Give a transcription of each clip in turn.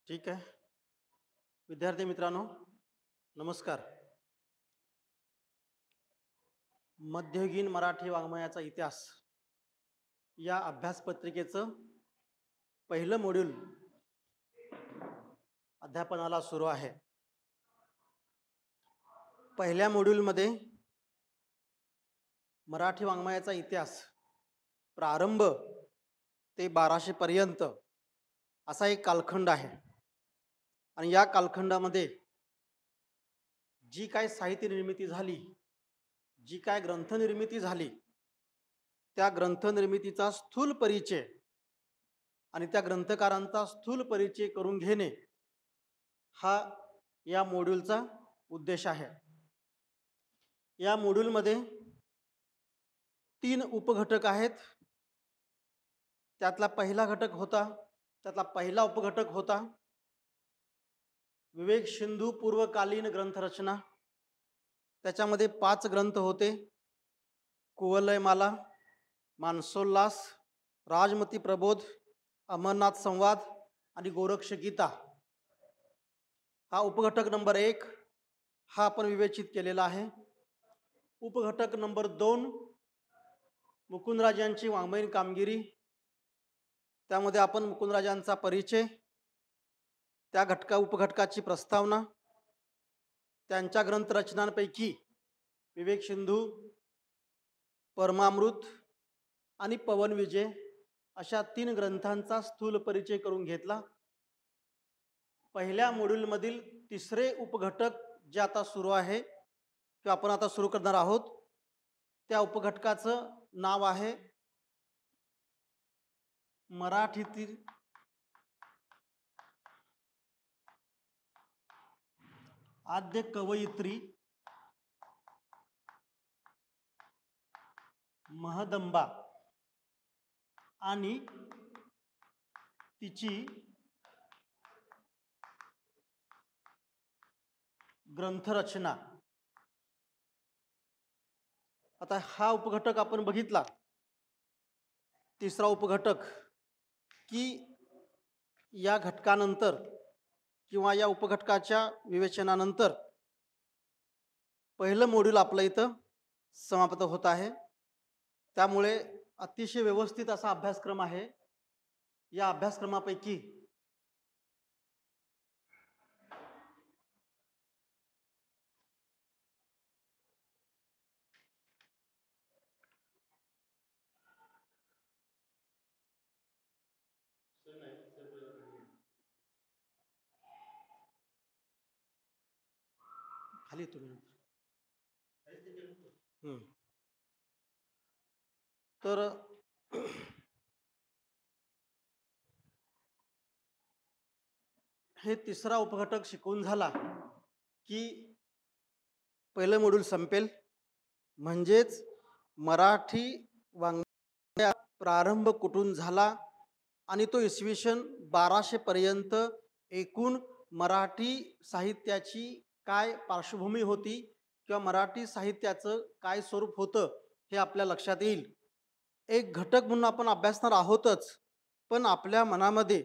ठीक आहे. विद्यार्थी मित्रांनो, नमस्कार. मध्ययुगीन मराठी वाङ्मयाचा इतिहास या अभ्यासपत्रिकेचं पहिलं मॉड्यूल अध्यापनाला सुरू आहे. पहिल्या मॉड्यूलमध्ये मराठी वाङ्मयाचा इतिहास प्रारंभ ते 1200 पर्यंत असा एक कालखंड आहे आणि या कालखंडामध्ये जी काय साहित्य निर्मिती झाली, जी काय ग्रंथ निर्मिती झाली, त्या ग्रंथ निर्मितीचा स्थूल परिचय आणि त्या ग्रंथकारांचा स्थूल परिचय करून घेणे हा या मॉड्यूलचा उद्देश आहे. या मॉड्यूलमध्ये 3 उपघटक आहेत. त्यातला पहिला उपघटक होता विवेक सिंधू पूर्वकालीन ग्रंथरचना. त्याच्यामध्ये 5 ग्रंथ होते: कुवलयमाला, मानसोल्लास, राजमती प्रबोध, अमरनाथ संवाद आणि गोरक्ष गीता. हा उपघटक नंबर 1 हा आपण विवेचित केलेला आहे. उपघटक नंबर 2 मुकुंदराजांची वाङ्मयीन कामगिरी. त्यामध्ये आपण मुकुंदराजांचा परिचय, त्या उपघटकाची प्रस्तावना, त्यांच्या ग्रंथरचनांपैकी विवेक सिंधू, परमामृत आणि पवन विजय अशा 3 ग्रंथांचा स्थूल परिचय करून घेतला. पहिल्या मॉड्यूलमधील तिसरे उपघटक जे आता सुरू आहे किंवा आपण आता सुरू करणार आहोत, त्या उपघटकाचं नाव आहे मराठीतील आद्य कवयित्री महदंबा आणि तिची ग्रंथरचना. आता हा उपघटक आपण बघितला, तिसरा उपघटक, की या घटकानंतर किंवा या उपघटकाच्या विवेचनानंतर पहिलं मॉड्यूल आपलं इथं समाप्त होत आहे. त्यामुळे अतिशय व्यवस्थित असा अभ्यासक्रम आहे. या अभ्यासक्रमापैकी खाली तुम्ही तर हे तिसरा उपघटक शिकून झाला की पहिलं मॉड्यूल संपेल. म्हणजेच मराठी वाङ्मय प्रारंभ कुठून झाला आणि तो इसवी सन 1200 पर्यंत एकूण मराठी साहित्याची काय पार्श्वभूमी होती किंवा मराठी साहित्याचं काय स्वरूप होतं हे आपल्या लक्षात येईल. एक घटक म्हणून आपण अभ्यासणार आहोतच, पण आपल्या मनामध्ये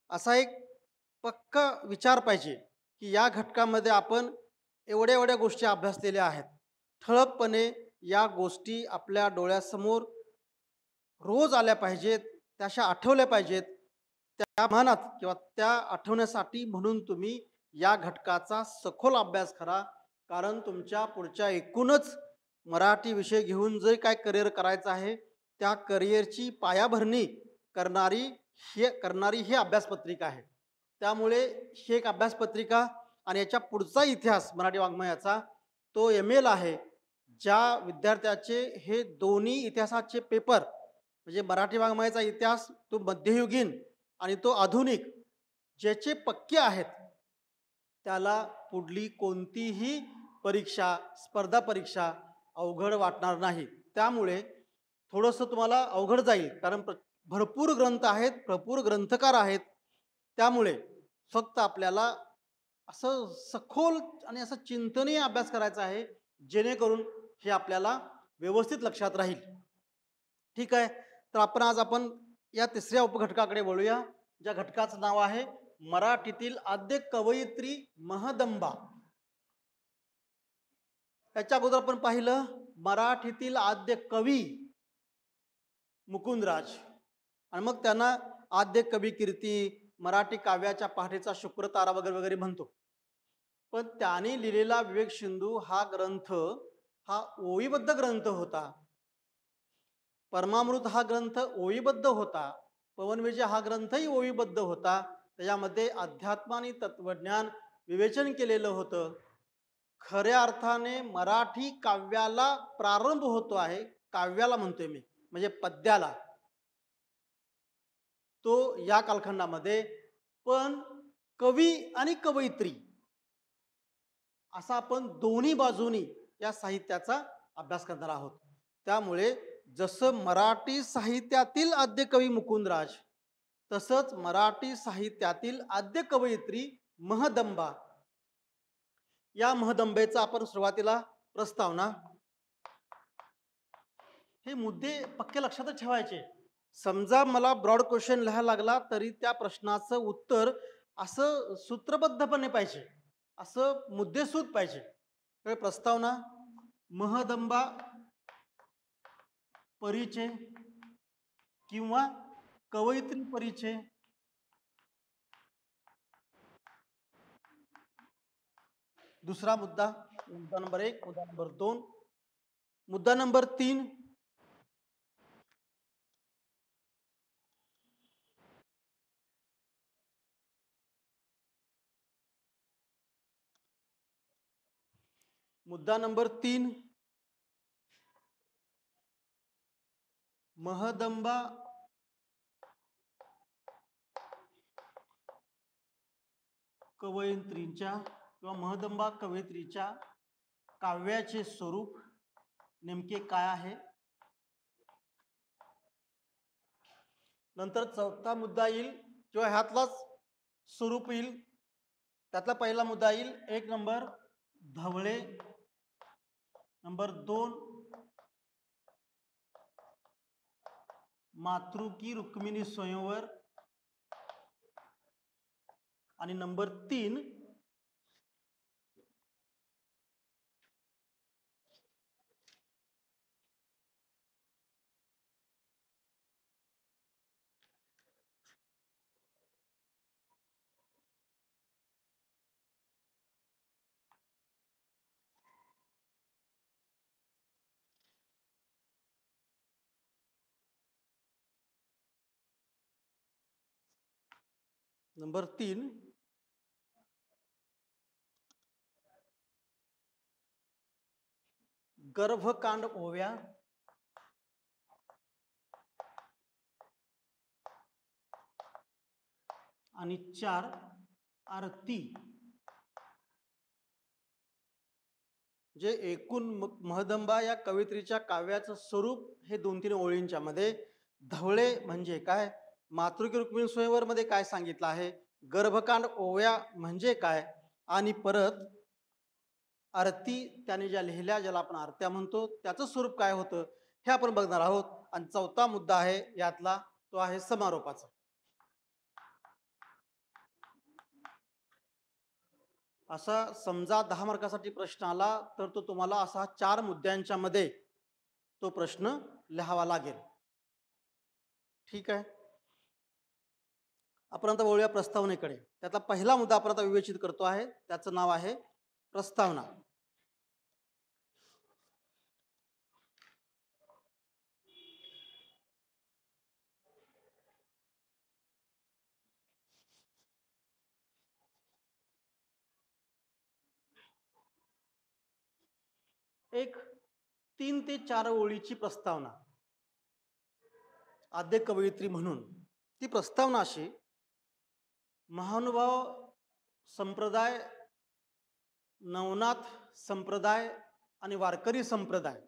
असा एक पक्का विचार पाहिजे की या घटकामध्ये आपण एवढ्या गोष्टी अभ्यासलेल्या आहेत. ठळकपणे या गोष्टी आपल्या डोळ्यासमोर रोज आल्या पाहिजेत, त्याशा आठवल्या पाहिजेत. त्या मनात किंवा त्या आठवण्यासाठी म्हणून तुम्ही या घटकाचा सखोल अभ्यास करा. कारण तुमच्या पुढच्या एकूणच मराठी विषय घेऊन जे काय करिअर करायचं आहे, त्या करिअरची पायाभरणी करणारी ही अभ्यासपत्रिका आहे. त्यामुळे ही एक अभ्यासपत्रिका आणि याच्या पुढचा इतिहास मराठी वाङ्मयाचा तो ML आहे. ज्या विद्यार्थ्याचे हे दोन्ही इतिहासाचे पेपर म्हणजे मराठी वाङ्मयाचा इतिहास तो मध्ययुगीन आणि तो आधुनिक ज्याचे पक्के आहेत, त्याला पुढली कोणतीही परीक्षा, स्पर्धा परीक्षा अवघड वाटणार नाही. त्यामुळे थोडंसं तुम्हाला अवघड जाईल, कारण भरपूर ग्रंथ आहेत, भरपूर ग्रंथकार आहेत. त्यामुळे फक्त आपल्याला असं सखोल आणि असं चिंतनीय अभ्यास करायचा आहे, जेणेकरून हे आपल्याला व्यवस्थित लक्षात राहील. ठीक आहे. तर आपण या तिसऱ्या उपघटकाकडे वळूया, ज्या घटकाचं नाव आहे मराठीतील आद्य कवयित्री महदंबा. त्याच्या अगोदर आपण पाहिलं मराठीतील आद्य कवी मुकुंदराज, आणि मग त्यांना आद्य कवी कीर्ती, मराठी काव्याच्या पहाटेचा शुक्रतारा वगैरे वगैरे म्हणतो. पण त्याने लिहिलेला विवेक सिंधू हा ग्रंथ हा ओळीबद्ध ग्रंथ होता. परमामृत हा ग्रंथ ओळीबद्ध होता. पवनविजय हा ग्रंथही ओळीबद्ध होता. त्याच्यामध्ये अध्यात्म आणि तत्वज्ञान विवेचन केलेलं होतं. खऱ्या अर्थाने मराठी काव्याला प्रारंभ होतो आहे, काव्याला म्हणतोय मी, म्हणजे पद्याला, तो या कालखंडामध्ये. पण कवी आणि कवयित्री असा आपण दोन्ही बाजूनी या साहित्याचा अभ्यास करणार आहोत. त्यामुळे जसं मराठी साहित्यातील आद्य कवी मुकुंदराज, तसंच मराठी साहित्यातील आद्य कवयित्री महदंबा. या महदंबेचा आपण सुरुवातीला प्रस्तावना, हे मुद्दे पक्के लक्षातच ठेवायचे. समजा मला ब्रॉड क्वेश्चन लिहायला लागला तरी त्या प्रश्नाचं उत्तर असं सूत्रबद्धपणे पाहिजे, असं मुद्देसूद पाहिजे. तर प्रस्तावना, महदंबा परिचय किंवा कवयित्री परिचय. दुसरा मुद्दा, मुद्दा नंबर 1, मुद्दा नंबर 2, मुद्दा नंबर 3, मुद्दा नंबर 3, महदंबा कवयित्रीच्या किंवा महदंबा कवयित्रीच्या काव्याचे स्वरूप नेमके काय आहे. नंतर चौथा मुद्दा येईल किंवा ह्यातलाच स्वरूप येईल. त्यातला पहिला मुद्दा येईल 1 नंबर धवळे, नंबर 2 मातृकी रुक्मिणी स्वयंवर, आणि नंबर 3 नंबर 3 गर्भकांड ओव्या, आणि 4 आरती. जे एकूण महदंबा या कवयित्रीच्या काव्याचं स्वरूप हे 2-3 ओळींच्या मध्ये. धवळे म्हणजे काय, मातृकी रुक्मिणी स्वयंवर मध्ये काय सांगितलं आहे, गर्भकांड ओव्या म्हणजे काय, आणि परत आरती त्याने ज्या लिहिल्या, ज्याला आपण आरत्या म्हणतो, त्याचं स्वरूप काय होतं हे आपण बघणार आहोत. आणि चौथा मुद्दा आहे यातला, तो आहे समारोपाचा. असा समजा 10 मार्कासाठी प्रश्न आला तर तो तुम्हाला असा 4 मुद्द्यांच्या मध्ये तो प्रश्न लिहावा लागेल. ठीक आहे. आपण आता वळूया प्रस्तावनेकडे. त्यातला पहिला मुद्दा आपण आता विवेचित करतो आहे, त्याचं नाव आहे प्रस्तावना. एक 3 ते 4 ओळीची प्रस्तावना आद्य कवयित्री म्हणून. ती प्रस्तावना अशी, महानुभाव संप्रदाय, नवनाथ संप्रदाय आणि वारकरी संप्रदाय,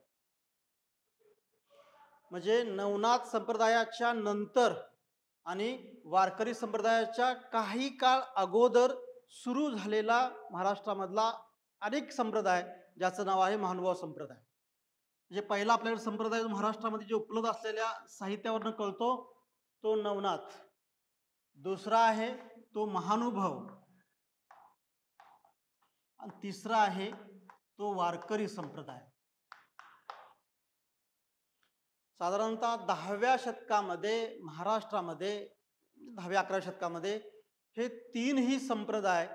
म्हणजे नवनाथ संप्रदायाच्या नंतर आणि वारकरी संप्रदायाच्या काही काळ अगोदर सुरू झालेला महाराष्ट्रामधला अनेक संप्रदाय, ज्याचं नाव आहे महानुभाव संप्रदाय. म्हणजे पहिला आपल्याला संप्रदाय महाराष्ट्रामध्ये जे उपलब्ध असलेल्या साहित्यावरनं कळतो तो नवनाथ. दुसरा आहे तो महानुभाव आणि तिसरा आहे तो वारकरी संप्रदाय. साधारणतः 10व्या शतकामध्ये महाराष्ट्रामध्ये 10व्या-11व्या शतकामध्ये हे तीनही संप्रदाय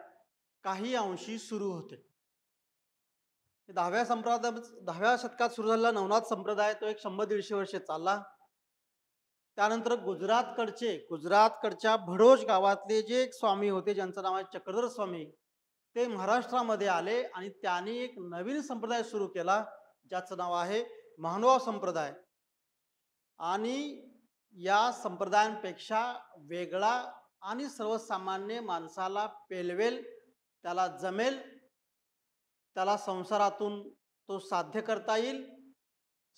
काही अंशी सुरू होते. 10व्या शतकात सुरू झालेला नवनाथ संप्रदाय तो एक 100-150 वर्षे चालला. त्यानंतर गुजरातकडच्या भडोज गावातले जे एक स्वामी होते ज्यांचं नाव आहे चक्रधर स्वामी, ते महाराष्ट्रामध्ये आले आणि त्यांनी एक नवीन संप्रदाय सुरू केला ज्याचं नाव आहे महानुभाव संप्रदाय. आणि या संप्रदायांपेक्षा वेगळा आणि सर्वसामान्य माणसाला पेलवेल, त्याला जमेल, त्याला संसारातून तो साध्य करता येईल,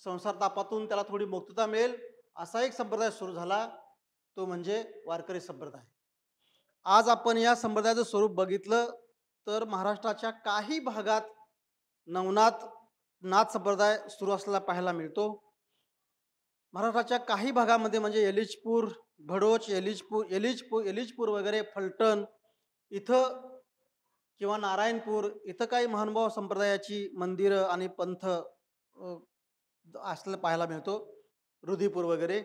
संसार तापातून त्याला थोडी मुक्तता मिळेल असा एक संप्रदाय सुरू झाला, तो म्हणजे वारकरी संप्रदाय. आज आपण या संप्रदायाचं स्वरूप बघितलं तर महाराष्ट्राच्या काही भागात नाथ संप्रदाय सुरू असलेला पाहायला मिळतो. महाराष्ट्राच्या काही भागामध्ये म्हणजे एलिचपूर, भडोच, एलिचपूर वगैरे, फलटण इथं किंवा नारायणपूर इथं काही महानुभाव संप्रदायाची मंदिरं आणि पंथ असलेलं पाहायला मिळतो, रुधीपूर वगैरे.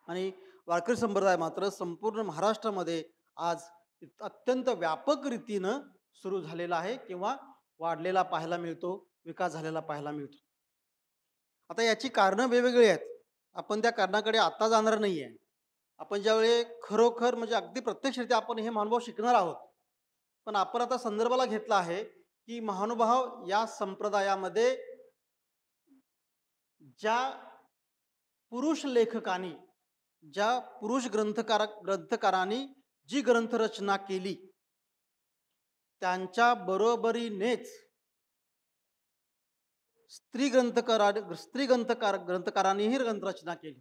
आणि वारकरी संप्रदाय मात्र संपूर्ण महाराष्ट्रामध्ये आज अत्यंत व्यापक रीतीनं सुरू झालेला आहे किंवा वाढलेला पाहायला मिळतो, विकास झालेला पाहायला मिळतो. आता याची कारणं वेगवेगळी आहेत, आपण त्या कारणाकडे आता जाणार नाही आहे. आपण ज्यावेळी खरोखर म्हणजे अगदी प्रत्यक्षरित्या आपण हे महानुभाव शिकणार आहोत, पण आपण आता संदर्भाला घेतला आहे की महानुभाव या संप्रदायामध्ये ज्या पुरुष लेखकांनी, ज्या पुरुष ग्रंथकारांनी जी ग्रंथरचना केली त्यांच्या बरोबरीनेच स्त्री ग्रंथकारांनीही ग्रंथरचना केली.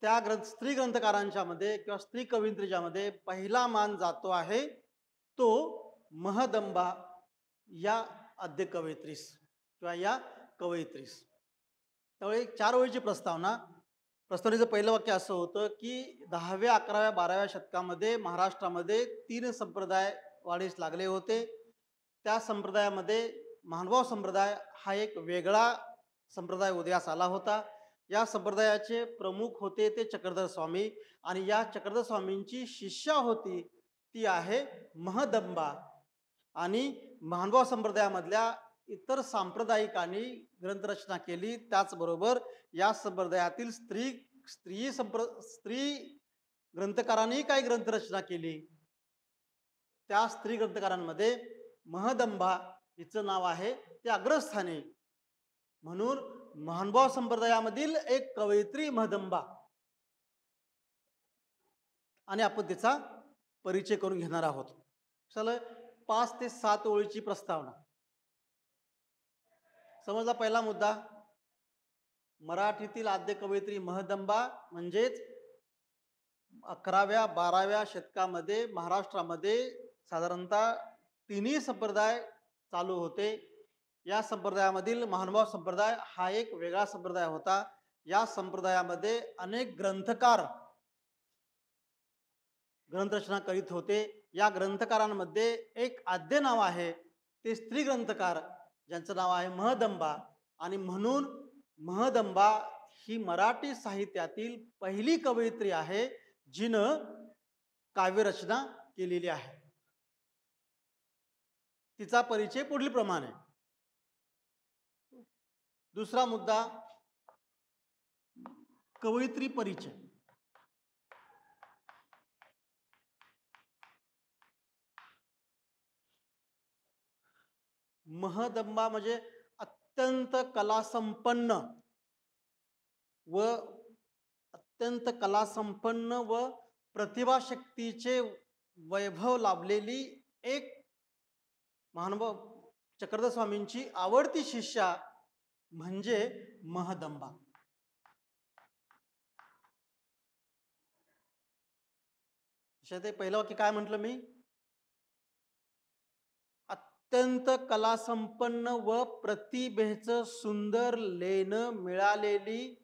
त्या स्त्री ग्रंथकारांच्या मध्ये किंवा स्त्री कवयित्रीच्या मध्ये पहिला मान जातो आहे तो महदंबा या आद्य कवयित्रीस किंवा या कवयित्रीस. त्यामुळे 4 ओळीची प्रस्तावनेचं पहिलं वाक्य असं होतं की 10व्या, 11व्या, 12व्या शतकामध्ये महाराष्ट्रामध्ये 3 संप्रदाय वाढीस लागले होते. त्या संप्रदायामध्ये महानुभाव संप्रदाय हा एक वेगळा संप्रदाय उदयास आला होता. या संप्रदायाचे प्रमुख होते ते चक्रधर स्वामी आणि या चक्रधर स्वामींची शिष्या होती ती आहे महदंबा. आणि महानुभाव संप्रदायामधल्या इतर सांप्रदायिकांनी ग्रंथरचना केली. त्याचबरोबर या संप्रदायातील स्त्री ग्रंथकारांनी काही ग्रंथरचना केली. त्या स्त्री ग्रंथकारांमध्ये महदंबा हिचं नाव आहे ते अग्रस्थानी, म्हणून महानुभाव संप्रदायामधील एक कवयित्री महदंबा आणि आपण तिचा परिचय करून घेणार आहोत. चला 5 ते 7 ओळीची प्रस्तावना. समजला पहिला मुद्दा, मराठीतील आद्य कवयित्री महदंबा म्हणजेच 11व्या 12व्या शतकामध्ये महाराष्ट्रामध्ये साधारणतः 3 संप्रदाय चालू होते. या संप्रदायामधील महानुभाव संप्रदाय हा एक वेगळा संप्रदाय होता. या संप्रदायामध्ये अनेक ग्रंथकार ग्रंथरचना करीत होते. या ग्रंथकारांमध्ये एक आद्य नाव आहे ते स्त्री ग्रंथकार ज्यांचं नाव आहे महदंबा. आणि म्हणून महदंबा ही मराठी साहित्यातील पहिली कवयित्री आहे जिनं काव्यरचना केलेली आहे. तिचा परिचय पुढील प्रमाणे. दुसरा मुद्दा, कवयित्री परिचय. महदंबा म्हणजे अत्यंत कलासंपन्न व प्रतिभाशक्तीचे वैभव लाभलेली एक महानुभाव चक्रधर स्वामींची आवडती शिष्या म्हणजे महदंबा. ते पहिलं वाक्य काय म्हटलं मी, अत्यंत कलासंपन्न व प्रतिभेचं सुंदर लेणं मिळालेली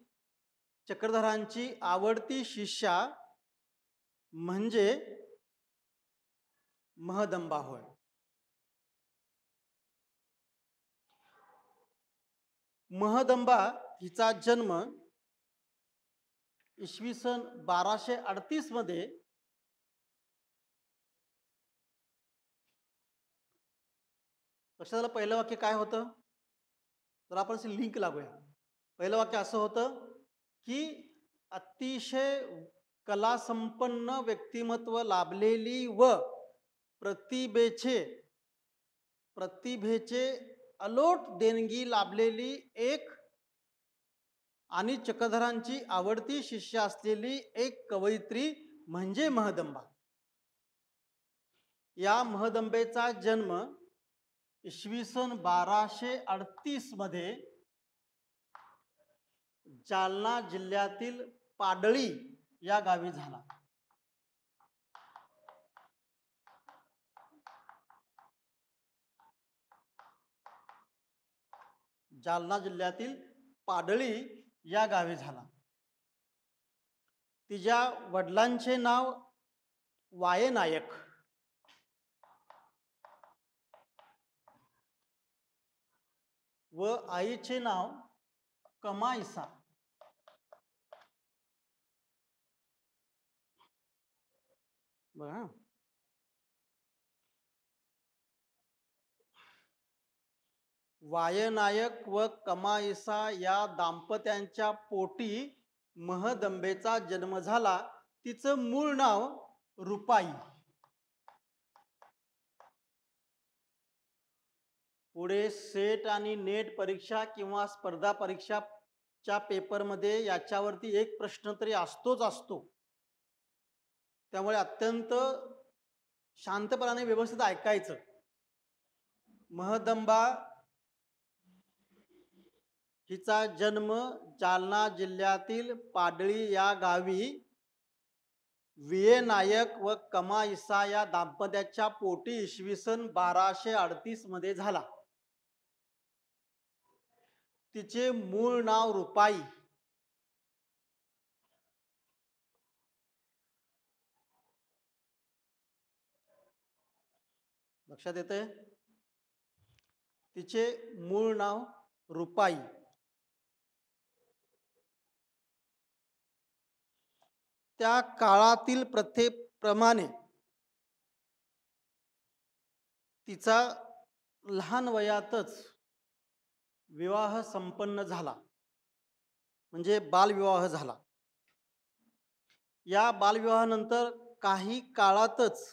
चक्रधरांची आवडती शिष्या म्हणजे महदंबा होय. महदंबा हिचा जन्म इसवी सन 1238 मध्ये लक्षात आलं. पहिलं वाक्य काय होतं तर आपण लिंक लागूया. पहिलं वाक्य असं होतं की अतिशय कलासंपन्न व्यक्तिमत्व लाभलेली व प्रतिभेचे अलोट देणगी लाभलेली एक आणि चक्रधरांची आवडती शिष्य असलेली एक कवयित्री म्हणजे महदंबा. या महदंबेचा जन्म इसवी सन 1238 मध्ये जालना जिल्ह्यातील पाडळी या गावी झाला. जालना जिल्ह्यातील पाडळी या गावी झाला. तिच्या वडिलांचे नाव वाये नायक व आईचे नाव कमाईसा. बघा, वायनायक व कमाईसा या दाम्पत्यांच्या पोटी महदंबेचा जन्म झाला. तिचं मूळ नाव रुपाई. पुढे सेट आणि नेट परीक्षा किंवा स्पर्धा परीक्षाच्या पेपरमध्ये याच्यावरती एक प्रश्न तरी असतोच असतो. त्यामुळे अत्यंत शांतपणाने व्यवस्थित ऐकायचं. महदंबा हिचा जन्म जालना जिल्ह्यातील पाडळी या गावी विये नायक व कमाईसा या दाम्पत्याच्या पोटी इसवी सन 1238 मध्ये झाला. तिचे मूळ नाव रुपाई. लक्षात येते. तिचे मूळ नाव रुपाई. त्या काळातील प्रथेप्रमाणे तिचा लहान वयातच विवाह संपन्न झाला, म्हणजे बालविवाह झाला. या बालविवाहानंतर काही काळातच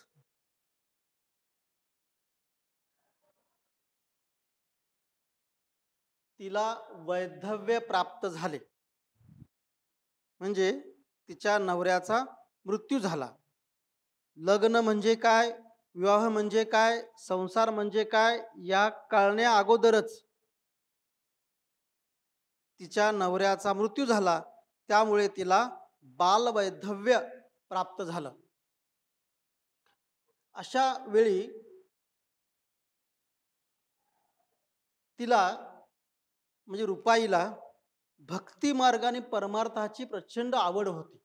तिला वैधव्य प्राप्त झाले, म्हणजे तिच्या नवऱ्याचा मृत्यू झाला. लग्न म्हणजे काय, विवाह म्हणजे काय, संसार म्हणजे काय या कळण्या अगोदरच तिच्या नवऱ्याचा मृत्यू झाला. त्यामुळे तिला बालवैधव्य प्राप्त झालं. अशा वेळी तिला म्हणजे रुपाईला भक्ती मार्ग आणि परमार्थाची प्रचंड आवड होती.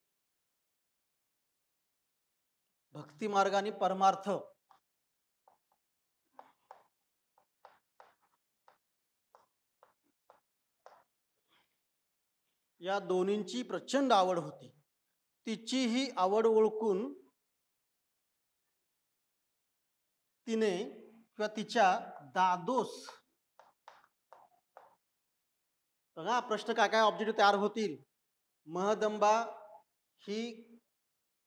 भक्ती मार्ग आणि परमार्थ या दोन्हींची प्रचंड आवड होती. तिची ही आवड ओळखून तिने किंवा तिच्या दादोस, बघा प्रश्न काय काय ऑब्जेक्टिव्ह तयार होतील. महदंबा ही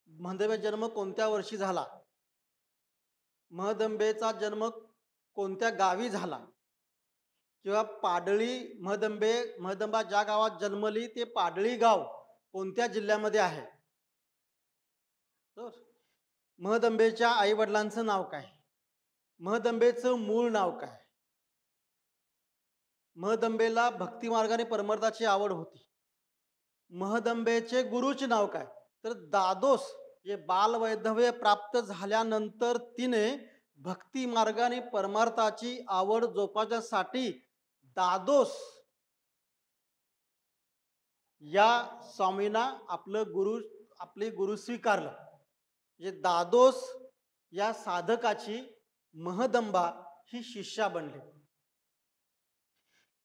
महदंबे जन्म कोणत्या वर्षी झाला, महदंबेचा जन्म कोणत्या गावी झाला, किंवा पाडळी महदंबा ज्या गावात जन्मली ते पाडळी गाव कोणत्या जिल्ह्यामध्ये आहे. महदंबेच्या आई वडिलांचं नाव काय, महदंबेचं मूळ नाव काय, महदंबेला भक्ती मार्गाने परमार्थाची आवड होती, महदंबेचे गुरुचे नाव काय, तर दादोस जे बालवैधव्य प्राप्त झाल्यानंतर तिने भक्ती मार्गाने परमार्थाची आवड जोपासण्यासाठी दादोस या स्वामींना आपले गुरु स्वीकारलं. म्हणजे दादोस या साधकाची महदंबा ही शिष्या बनली.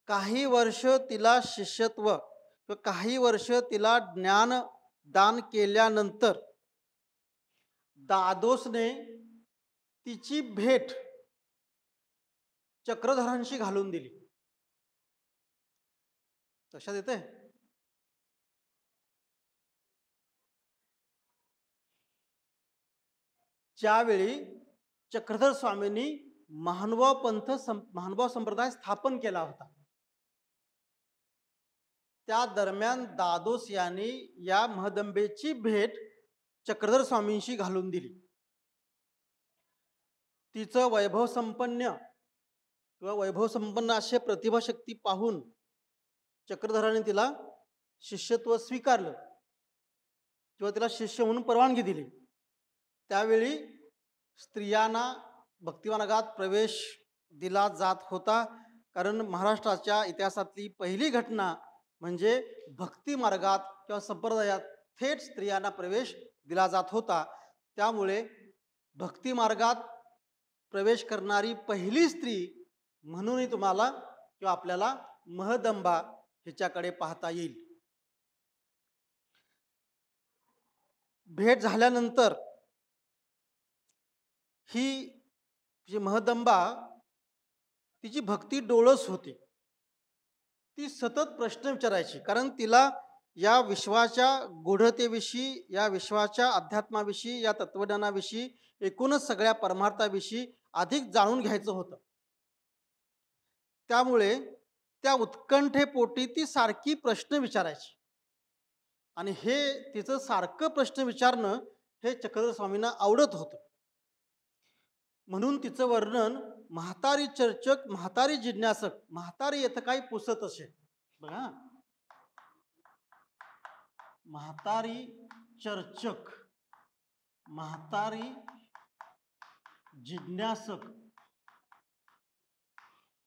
काही वर्ष तिला शिष्यत्व व काही वर्ष तिला ज्ञान दान केल्यानंतर दादोसने तिची भेट चक्रधरांशी घालून दिली. लक्षात येते? ज्यावेळी चक्रधर स्वामींनी महानुभाव संप्रदाय स्थापन केला होता, त्या दरम्यान दादोस यांनी या महदंबेची भेट चक्रधर स्वामींशी घालून दिली. तिचं वैभव संपन्न असे प्रतिभाशक्ती पाहून चक्रधराने तिला शिष्यत्व स्वीकारलं किंवा तिला शिष्य म्हणून परवानगी दिली. त्यावेळी स्त्रियांना भक्तिमार्गात प्रवेश दिला जात होता, कारण महाराष्ट्राच्या इतिहासातली पहिली घटना म्हणजे भक्ती मार्गात किंवा संप्रदायात थेट स्त्रियांना प्रवेश दिला जात होता. त्यामुळे भक्ती मार्गात प्रवेश करणारी पहिली स्त्री म्हणूनही तुम्हाला किंवा आपल्याला महदंबा हिच्याकडे पाहता येईल. भेट झाल्यानंतर ही जी महदंबा तिची भक्ती डोळस होती. ती सतत प्रश्न विचारायची, कारण तिला या विश्वाच्या गूढतेविषयी, या विश्वाच्या अध्यात्माविषयी, या तत्वज्ञानाविषयी, एकूणच सगळ्या परमार्थाविषयी अधिक जाणून घ्यायचं होतं. त्यामुळे त्या उत्कंठेपोटी ती सारखी प्रश्न विचारायची आणि हे तिचं सारखं प्रश्न विचारणं हे चक्रधर स्वामींना आवडत होतं. म्हणून तिचं वर्णन म्हातारी चर्चक, म्हातारी जिज्ञासक, म्हातारी येतं काही पुसत असे. बघा, म्हातारी चर्चक, म्हातारी जिज्ञासक,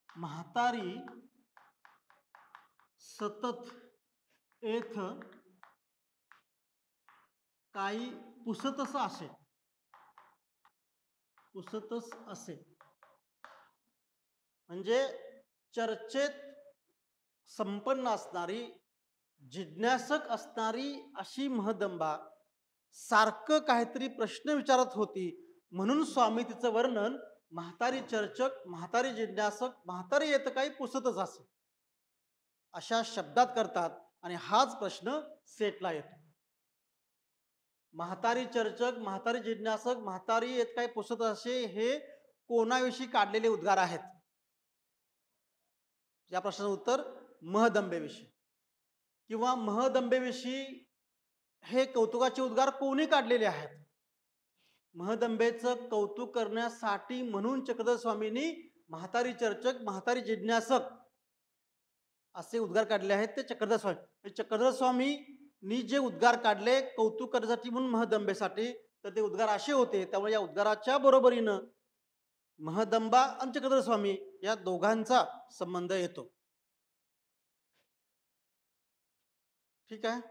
म्हातारी सतत येथ काही पुसतच असे, पुसतच असे. म्हणजे चर्चेत संपन्न असणारी, जिज्ञासक असणारी अशी महदंबा सारखं काहीतरी प्रश्न विचारत होती. म्हणून स्वामी तिचं वर्णन म्हातारी चर्चक, म्हातारी जिज्ञासक, म्हातारी येतं काही पुसतच असे अशा शब्दात करतात आणि हाच प्रश्न सेटला येतो. म्हातारी चर्चक, म्हातारी जिज्ञासक, म्हातारी येत काही पुसत असे हे कोणाविषयी काढलेले उद्गार आहेत? या प्रश्नाचं उत्तर महदंबेविषयी किंवा महदंबेविषयी हे कौतुकाचे उद्गार कोणी काढलेले आहेत? महदंबेचं कौतुक करण्यासाठी म्हणून चक्रधर स्वामींनी म्हातारी चर्चक, म्हातारी जिज्ञासक असे उद्गार काढले आहेत. ते चक्रधर स्वामींनी जे उद्गार काढले कौतुक करण्यासाठी म्हणून महदंबेसाठी, तर ते उद्गार असे होते. त्यामुळे या उद्गाराच्या बरोबरीनं महदंबा आणि चक्रधर स्वामी या दोघांचा संबंध येतो. ठीक आहे.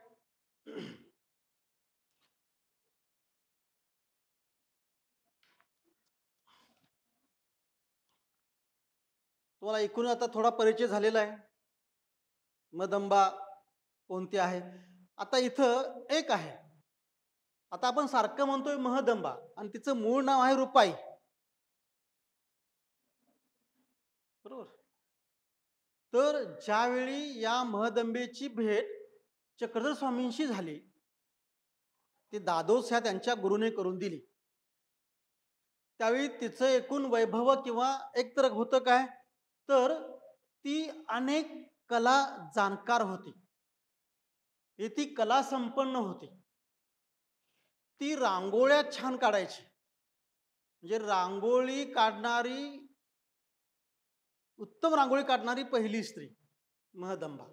तुम्हाला एकूण आता थोडा परिचय झालेला आहे, महदंबा कोणती आहे. आता इथं एक आहे, आता आपण सारखं म्हणतोय महदंबा आणि तिचं मूळ नाव आहे रुपाई, बरोबर. तर ज्यावेळी या महदंबेची भेट चक्रधर स्वामींशी झाली, ती दादोस ह्या त्यांच्या गुरुने करून दिली, त्यावेळी तिचं एकूण वैभव किंवा एक तर होतं काय, तर ती अनेक कला जाणकार होती, ती कला संपन्न होती. ती रांगोळ्या छान काढायची, म्हणजे रांगोळी काढणारी, उत्तम रांगोळी काढणारी पहिली स्त्री महदंबा.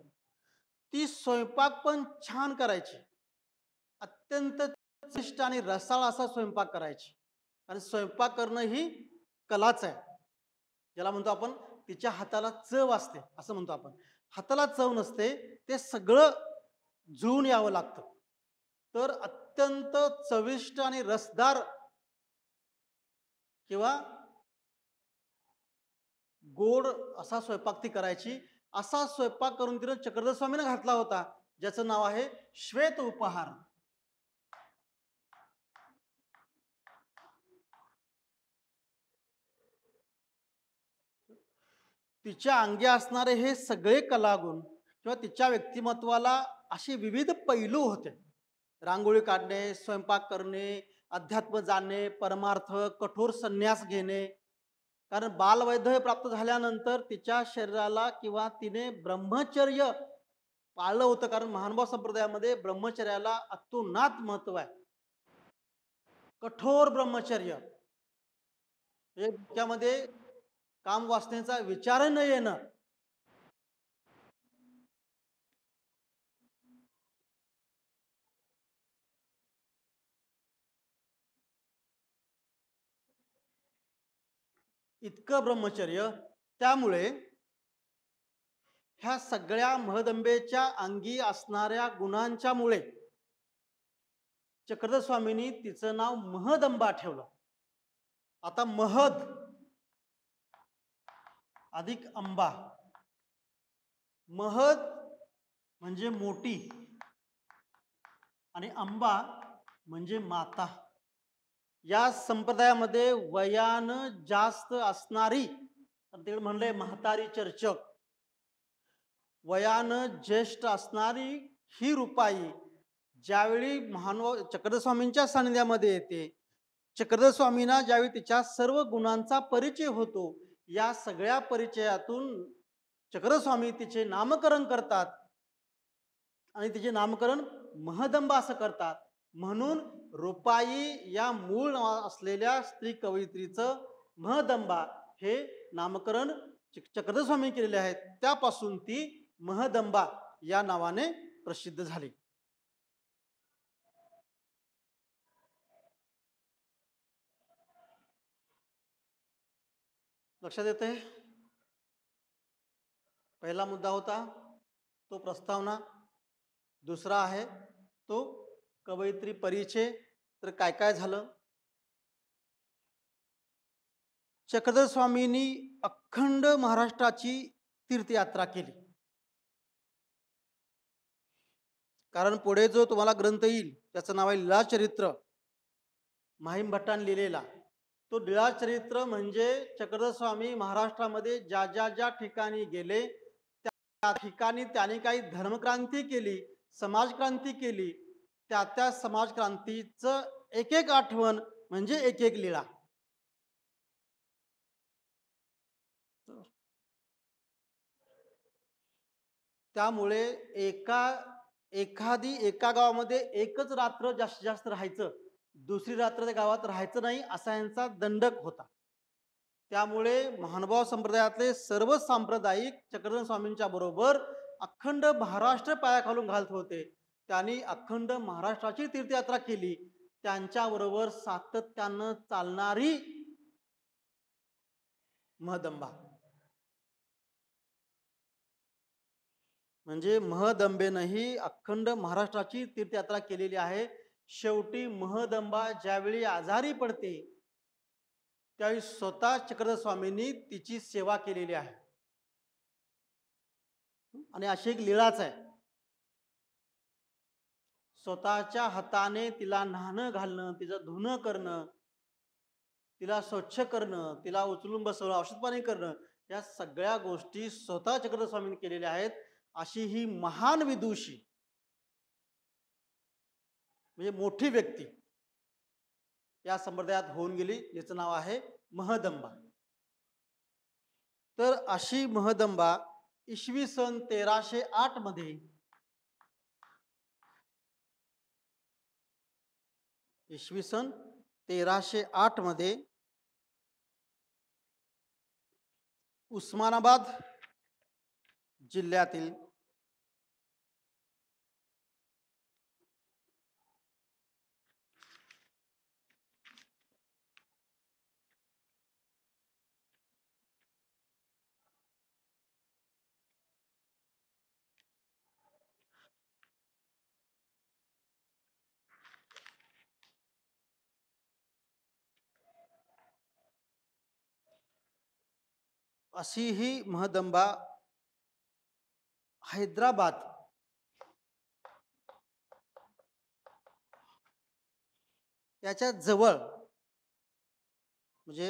ती स्वयंपाक पण छान करायची, अत्यंत चविष्ट आणि रसाळ असा स्वयंपाक करायची. आणि स्वयंपाक करणं ही कलाच आहे, ज्याला म्हणतो आपण तिच्या हाताला चव असते असं म्हणतो आपण. हाताला चव नसते, ते सगळं जुळून यावं लागतं. तर अत्यंत चविष्ट आणि रसदार किंवा गोड असा स्वयंपाक ती करायची. असा स्वयंपाक करून तिनं चक्रधर स्वामींना घातला होता, ज्याचं नाव आहे श्वेत उपहार. तिच्या अंगी असणारे हे सगळे कलागुण किंवा तिच्या व्यक्तिमत्वाला असे विविध पैलू होते. रांगोळी काढणे, स्वयंपाक करणे, अध्यात्म जाणणे, परमार्थ, कठोर संन्यास घेणे. कारण बालवैधव्य प्राप्त झाल्यानंतर तिच्या शरीराला किंवा तिने ब्रह्मचर्य पाळलं होतं. कारण महानुभाव संप्रदायामध्ये ब्रह्मचर्याला अतोनात महत्व आहे. कठोर ब्रह्मचर्य हे डोक्यामध्ये काम वासनेचा विचार न येणं. इतकं ब्रह्मचर्य. त्यामुळे ह्या सगळ्या महदंबेच्या अंगी असणाऱ्या गुणांच्या मुळे चक्रधर स्वामींनी तिचं नाव महदंबा ठेवलं. आता महद अधिक अंबा. महद म्हणजे मोठी आणि अंबा म्हणजे माता. या संप्रदायामध्ये वयानं जास्त असणारी, ते म्हणले म्हातारी चर्चक, वयानं ज्येष्ठ असणारी ही रूपाई ज्यावेळी महानुभाव चक्रधर स्वामींच्या सानिध्यामध्ये येते, चक्रधर स्वामींना ज्यावेळी तिच्या सर्व गुणांचा परिचय होतो, या सगळ्या परिचयातून चक्रधर स्वामी तिचे नामकरण करतात आणि तिचे नामकरण महदंबा असं करतात. म्हणून रूपाई या मूळ नाव असलेल्या स्त्री कवयित्रीचं महदंबा हे नामकरण चक्रधर स्वामी केलेले आहेत. त्यापासून ती महदंबा या नावाने प्रसिद्ध झाली. लक्षात येते? पहिला मुद्दा होता तो प्रस्तावना. दुसरा आहे तो कवयित्री परिचय. तर काय काय झालं? चक्रधर स्वामींनी अखंड महाराष्ट्राची तीर्थयात्रा केली. कारण पुढे जो तुम्हाला ग्रंथ येईल त्याचं नाव आहे लीळाचरित्र, माहीम भट्टाने लिहिलेला. तो लीळाचरित्र म्हणजे चक्रधर स्वामी महाराष्ट्रामध्ये ज्या ज्या ज्या ठिकाणी गेले त्या ठिकाणी त्यांनी काही धर्मक्रांती केली, समाजक्रांती केली, त्या त्या समाजक्रांतीचं एक एक आठवण म्हणजे एक एक लीळा. त्यामुळे एका गावामध्ये एकच रात्र जास्तीत जास्त राहायचं, दुसरी रात्र त्या गावात राहायचं नाही असा यांचा दंडक होता. त्यामुळे महानुभाव संप्रदायातले सर्व सांप्रदायिक चक्रधर स्वामींच्या बरोबर अखंड महाराष्ट्र पायाखालून घालत होते. त्यांनी अखंड महाराष्ट्राची तीर्थयात्रा केली. त्यांच्याबरोबर सातत्यानं चालणारी महदंबा म्हणजे महदंबेनंही अखंड महाराष्ट्राची तीर्थयात्रा केलेली आहे. शेवटी महदंबा ज्यावेळी आजारी पडते त्यावेळी स्वतः चक्रधर स्वामींनी तिची सेवा केलेली आहे. आणि अशी एक लीळाच आहे. स्वतःच्या हाताने तिला न्हाणं घालणं, तिचं धुणं करणं, तिला स्वच्छ करणं, तिला उचलून बसवणं, औषध पाणी करणं, या सगळ्या गोष्टी स्वतः चक्रधर स्वामींनी केलेल्या आहेत. अशी ही महान विदुषी म्हणजे मोठी व्यक्ती या संप्रदायात होऊन गेली, याचं नाव आहे महदंबा. तर अशी महदंबा इसवी सन 1308 मध्ये इसवी सन 1308 मध्ये उस्मानाबाद जिल्ह्यातील अशी ही महदंबा हैदराबाद याच्या जवळ, म्हणजे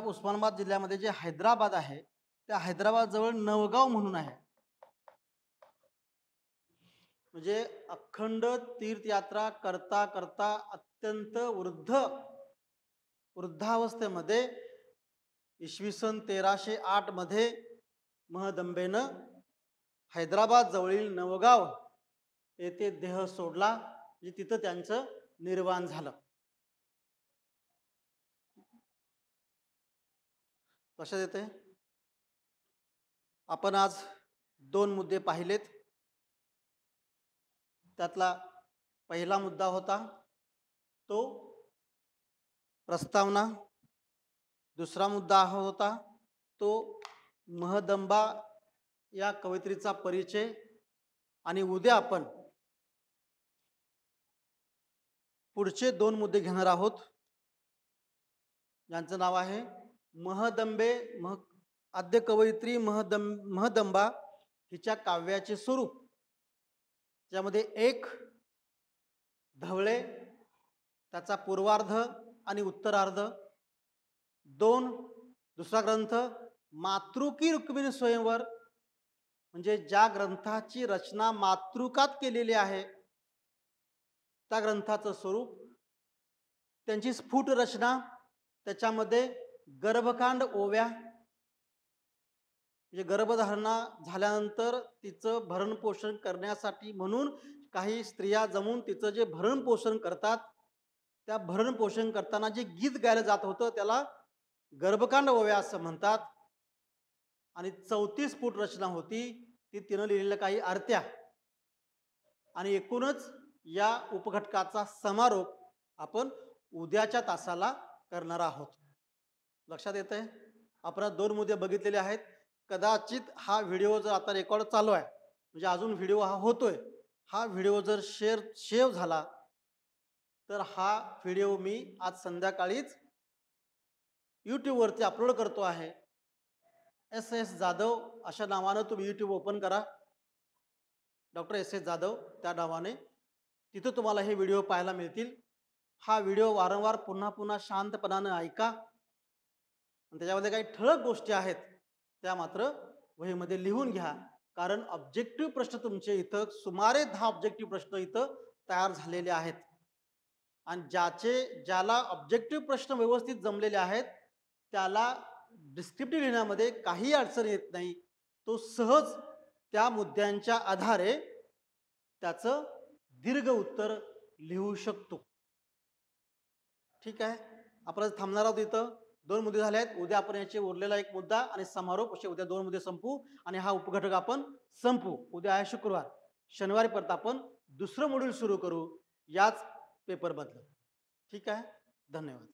उस्मानाबाद जिल्ह्यामध्ये जे हैदराबाद आहे त्या हैदराबाद जवळ नवगाव म्हणून आहे. म्हणजे अखंड तीर्थयात्रा करता करता अत्यंत वृद्धावस्थेमध्ये इसवी सन 1308 मध्ये महदंबेनं हैदराबाद जवळील नवगाव येथे देह सोडला. म्हणजे तिथं त्यांचं निर्वाण झालं. लक्षात येते. आपण आज 2 मुद्दे पाहिलेत. त्यातला पहिला मुद्दा होता तो प्रस्तावना, दुसरा मुद्दा होता तो महदंबा या कवयित्रीचा परिचय, आणि उद्या आपण पुढचे 2 मुद्दे घेणार आहोत ज्यांचं नाव आहे महदंबे आद्य कवयित्री महदंबा हिच्या काव्याचे स्वरूप. त्यामध्ये 1 धवळे त्याचा पूर्वार्ध आणि उत्तरार्ध, 2 दुसरा ग्रंथ मातृकी रुक्मिणी स्वयंवर, म्हणजे ज्या ग्रंथाची रचना मातृकात केलेली आहे त्या ग्रंथाचं स्वरूप, त्यांची स्फुट रचना, त्याच्यामध्ये गर्भकांड ओव्या, म्हणजे गर्भधारणा झाल्यानंतर तिचं भरण पोषण करण्यासाठी म्हणून काही स्त्रिया जमून तिचं जे भरण पोषण करतात, त्या भरण पोषण करताना जे गीत गायलं जात होतं त्याला गर्भकांड ओव्या असं म्हणतात. आणि 34 फूट रचना होती ती तिनं लिहिलेल्या काही आरत्या, आणि एकूणच या उपघटकाचा समारोप आपण उद्याच्या तासाला करणार आहोत. लक्षात येतंय. आपण 2 मुद्दे बघितलेले आहेत. कदाचित हा व्हिडिओ जर आता रेकॉर्ड चालू आहे, म्हणजे अजून व्हिडिओ हा होतोय, हा व्हिडिओ जर सेव्ह झाला तर हा व्हिडिओ मी आज संध्याकाळीच यूट्यूबवरती अपलोड करतो आहे. SS जाधव अशा नावानं तुम्ही यूट्यूब ओपन करा, डॉक्टर SS जाधव त्या नावाने, तिथं तुम्हाला हे व्हिडिओ पाहायला मिळतील. हा व्हिडिओ वारंवार पुन्हा पुन्हा शांतपणानं ऐका, आणि त्याच्यामध्ये काही ठळक गोष्टी आहेत त्या मात्र वहीमध्ये लिहून घ्या, कारण ऑब्जेक्टिव्ह प्रश्न तुमचे इथं सुमारे 10 ऑब्जेक्टिव्ह प्रश्न इथं तयार झालेले आहेत. आणि ज्याला ऑब्जेक्टिव्ह प्रश्न व्यवस्थित जमलेले आहेत त्याला डिस्क्रिप्टिव्ह लिहिण्यामध्ये काही अडचण येत नाही. तो सहज त्या मुद्द्यांच्या आधारे त्याचं दीर्घ उत्तर लिहू शकतो. ठीक आहे. आपण थांबणार आहोत इथं. 2 मुद्दे झाले आहेत. उद्या आपण याचे उरलेला 1 मुद्दा आणि समारोप असे उद्या 2 मुद्दे संपू आणि हा उपघटक आपण संपू. उद्या आहे शुक्रवार. शनिवारी परत आपण दुसरं मॉड्यूल सुरू करू याच पेपर बदल. ठीक आहे. धन्यवाद.